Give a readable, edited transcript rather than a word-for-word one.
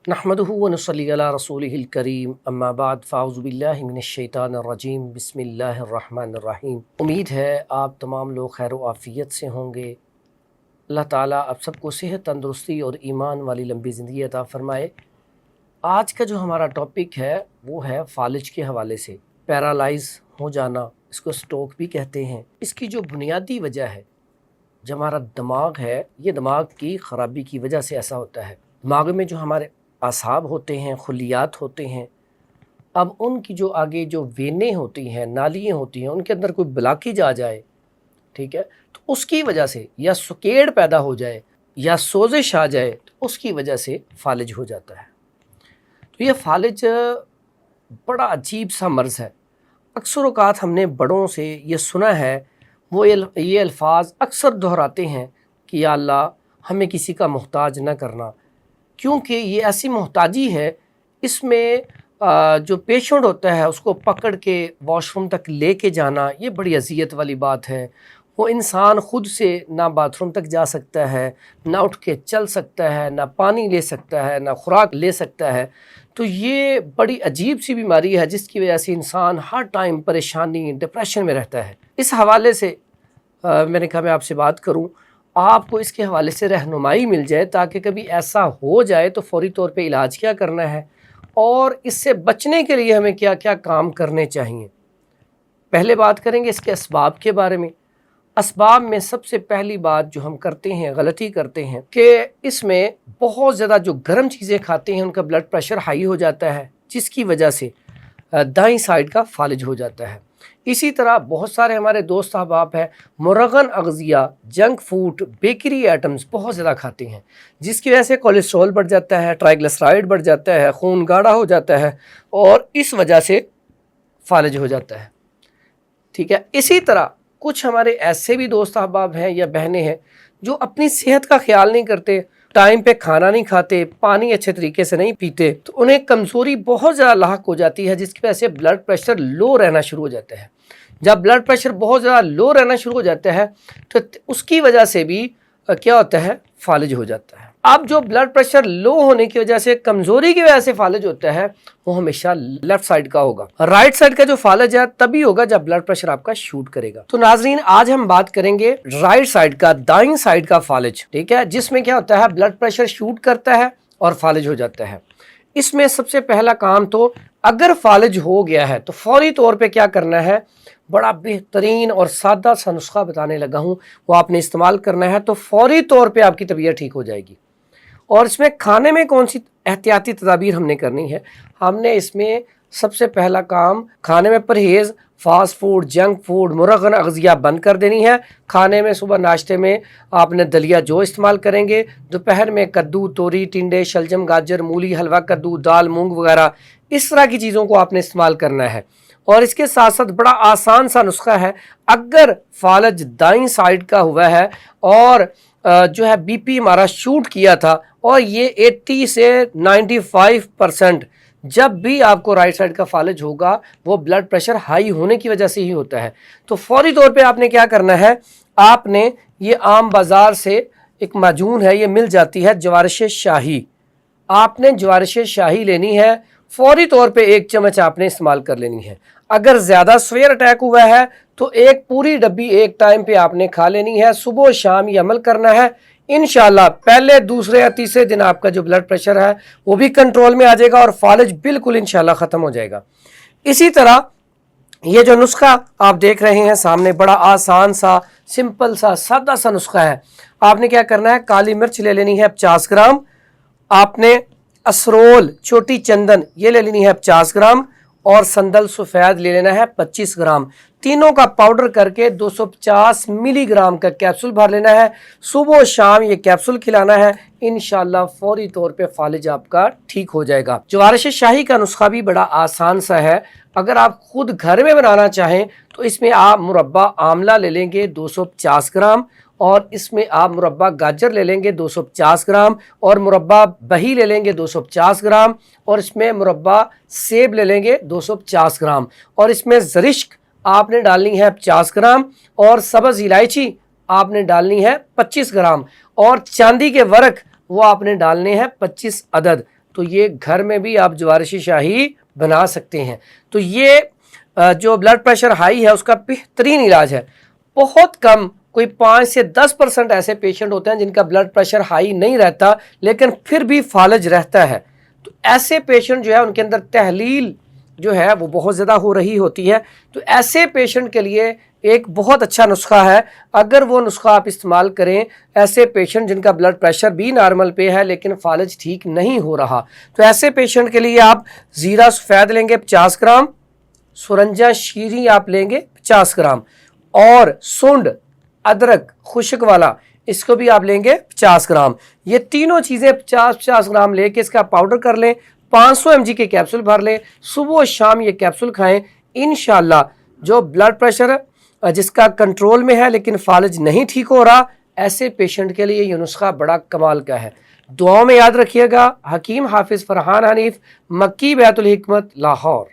नहमदुहु व नुसल्ली अला रसूलिहिल करीम अम्मा बाद फ़ाउज़ु बिल्लाहि मिनश्शैतानिर्रजीम बिस्मिल्लाहिर्रहमानिर्रहीम। उम्मीद है आप तमाम लोग खैर व आफ़ियत से होंगे। अल्लाह ताला आप सबको सेहत, तंदुरुस्ती और ईमान वाली लंबी ज़िंदगी अता फ़रमाए। आज का जो हमारा टॉपिक है वो है फालिज के हवाले से। पैरालाइज़ हो जाना, इसको स्ट्रोक भी कहते हैं। इसकी जो बुनियादी वजह है, जो हमारा दिमाग है, ये दिमाग की ख़राबी की वजह से ऐसा होता है। दिमाग में जो हमारे आसाब होते हैं, खुलियात होते हैं, अब उनकी जो आगे जो वेनें होती हैं, नालियाँ होती हैं, उनके अंदर कोई ब्लॉकेज आ जाए, ठीक है, तो उसकी वजह से या सुकेड़ पैदा हो जाए या सोजिश आ जाए तो उसकी वजह से फालिज हो जाता है। तो ये फालिज बड़ा अजीब सा मर्ज़ है। अक्सर औक़ात हमने बड़ों से ये सुना है, वो ये अल्फाज अक्सर दोहराते हैं कि या अल्लाह हमें किसी का मोहताज न करना, क्योंकि ये ऐसी मोहताजी है, इसमें जो पेशेंट होता है उसको पकड़ के वॉशरूम तक लेके जाना ये बड़ी अज़ियत वाली बात है। वो इंसान ख़ुद से ना बाथरूम तक जा सकता है, ना उठ के चल सकता है, ना पानी ले सकता है, ना खुराक ले सकता है। तो ये बड़ी अजीब सी बीमारी है जिसकी वजह से इंसान हर टाइम परेशानी, डिप्रेशन में रहता है। इस हवाले से मैंने कहा मैं आपसे बात करूं, आपको इसके हवाले से रहनुमाई मिल जाए ताकि कभी ऐसा हो जाए तो फौरी तौर पे इलाज क्या करना है और इससे बचने के लिए हमें क्या क्या काम करने चाहिए। पहले बात करेंगे इसके असबाब के बारे में। असबाब में सबसे पहली बात जो हम करते हैं, गलती करते हैं कि इसमें बहुत ज़्यादा जो गर्म चीज़ें खाते हैं उनका ब्लड प्रेशर हाई हो जाता है, जिसकी वजह से दाईं साइड का फालिज हो जाता है। इसी तरह बहुत सारे हमारे दोस्त अहबाब हैं, मुरगन अग़ज़िया, जंक फूड, बेकरी आइटम्स बहुत ज़्यादा खाते हैं, जिसकी वजह से कोलेस्ट्रॉल बढ़ जाता है, ट्राइग्लिसराइड बढ़ जाता है, खून गाढ़ा हो जाता है और इस वजह से फालिज हो जाता है। ठीक है। इसी तरह कुछ हमारे ऐसे भी दोस्त अहबाब हैं या बहनें हैं जो अपनी सेहत का ख्याल नहीं करते, टाइम पे खाना नहीं खाते, पानी अच्छे तरीके से नहीं पीते, तो उन्हें कमज़ोरी बहुत ज़्यादा लाहक हो जाती है, जिसकी वजह से ब्लड प्रेशर लो रहना शुरू हो जाता है। जब ब्लड प्रेशर बहुत ज़्यादा लो रहना शुरू हो जाता है तो उसकी वजह से भी क्या होता है, फालिज हो जाता है। अब जो ब्लड प्रेशर लो होने की वजह से, कमज़ोरी की वजह से फालिज होता है, वो हमेशा लेफ्ट साइड का होगा। राइट साइड का जो फालिज है तभी होगा जब ब्लड प्रेशर आपका शूट करेगा। तो नाजरीन, आज हम बात करेंगे राइट साइड का, दाईं साइड का फालिज, ठीक है, जिसमें क्या होता है, ब्लड प्रेशर शूट करता है और फालिज हो जाता है। इसमें सबसे पहला काम तो अगर फालिज हो गया है तो फौरी तौर पे क्या करना है, बड़ा बेहतरीन और सादा सा नुस्खा बताने लगा हूँ, वो आपने इस्तेमाल करना है तो फौरी तौर पे आपकी तबीयत ठीक हो जाएगी। और इसमें खाने में कौन सी एहतियाती तदाबीर हमने करनी है, हमने इसमें सबसे पहला काम, खाने में परहेज़, फास्ट फूड, जंक फूड, मुरगन अग़ज़िया बंद कर देनी है। खाने में सुबह नाश्ते में आपने दलिया जो इस्तेमाल करेंगे, दोपहर में कद्दू, तोरी, टिंडे, शलजम, गाजर, मूली, हलवा कद्दू, दाल, मूंग वगैरह इस तरह की चीज़ों को आपने इस्तेमाल करना है। और इसके साथ साथ बड़ा आसान सा नुस्खा है, अगर फालिज दाईं साइड का हुआ है और जो है बीपी हमारा शूट किया था और ये 80 से 95% जब भी आपको राइट साइड का फालिज होगा वो ब्लड प्रेशर हाई होने की वजह से ही होता है। तो फौरी तौर पे आपने क्या करना है, आपने ये आम बाज़ार से एक माजून है, ये मिल जाती है जवारिश शाही, आपने जवारिश शाही लेनी है, फौरी तौर पे 1 चम्मच आपने इस्तेमाल कर लेनी है। अगर ज़्यादा सवेर अटैक हुआ है तो एक पूरी डब्बी एक टाइम पे आपने खा लेनी है, सुबह शाम ये अमल करना है। इंशाल्लाह पहले, दूसरे या तीसरे दिन आपका जो ब्लड प्रेशर है वो भी कंट्रोल में आ जाएगा और फालिज बिल्कुल इंशाल्लाह ख़त्म हो जाएगा। इसी तरह ये जो नुस्खा आप देख रहे हैं सामने, बड़ा आसान सा, सिंपल सा, सादा सा नुस्खा है। आपने क्या करना है, काली मिर्च ले लेनी है 50 ग्राम, आपने असरोल, छोटी चंदन ये ले लेनी है 50 ग्राम और संदल सफ़ेद ले लेना है 25 ग्राम। तीनों का पाउडर करके 250 मिलीग्राम का कैप्सूल भर लेना है। सुबह शाम ये कैप्सूल खिलाना है, इंशाल्लाह फौरी तौर पे फालिज आपका ठीक हो जाएगा। जवारिश शाही का नुस्खा भी बड़ा आसान सा है। अगर आप खुद घर में बनाना चाहें तो इसमें आप मुरब्बा आमला ले लेंगे 250 ग्राम और इसमें आप मुरब्बा गाजर ले लेंगे 250 ग्राम और मुरब्बा बही ले लेंगे 250 ग्राम और इसमें मुरब्बा सेब ले लेंगे 250 ग्राम और इसमें ज़रिश्क आपने डालनी है 50 ग्राम और सब्ज़ इलायची आपने डालनी है 25 ग्राम और चांदी के वर्क वो आपने डालने हैं 25 अदद। تو یہ گھر میں بھی آپ جوارشی شاہی بنا سکتے ہیں۔ تو یہ جو بلڈ پریشر ہائی ہے اس کا بہترین علاج ہے۔ بہت کم، کوئی 5 سے 10% ایسے پیشنٹ ہوتے ہیں جن کا بلڈ پریشر ہائی نہیں رہتا لیکن پھر بھی فالج رہتا ہے۔ تو ایسے پیشنٹ جو ہے ان کے اندر تحلیل جو ہے وہ بہت زیادہ ہو رہی ہوتی ہے۔ تو ایسے پیشنٹ کے لیے ایک بہت اچھا نسخہ ہے، اگر وہ نسخہ آپ استعمال کریں، ایسے پیشنٹ جن کا بلڈ پریشر بھی نارمل پہ ہے لیکن فالج ٹھیک نہیں ہو رہا، تو ایسے پیشنٹ کے لیے آپ زیرہ سفید لیں گے 50 گرام، سرنجہ شیریں آپ لیں گے 50 گرام، اور سنڈ ادرک خشک والا اس کو بھی آپ لیں گے 50 گرام۔ یہ تینوں چیزیں 50 گرام لے کے اس کا پاؤڈر کر لیں، 500 mg کے کیپسول بھر لیں، صبح و شام یہ کیپسول کھائیں، انشاءاللہ جو بلڈ پریشر جس کا کنٹرول میں ہے لیکن فالج نہیں ٹھیک ہو رہا، ایسے پیشنٹ کے لیے یہ نسخہ بڑا کمال کا ہے۔ دعاؤں میں یاد رکھیے گا۔ حکیم حافظ فرحان حنیف، مکی بیت الحکمت، لاہور۔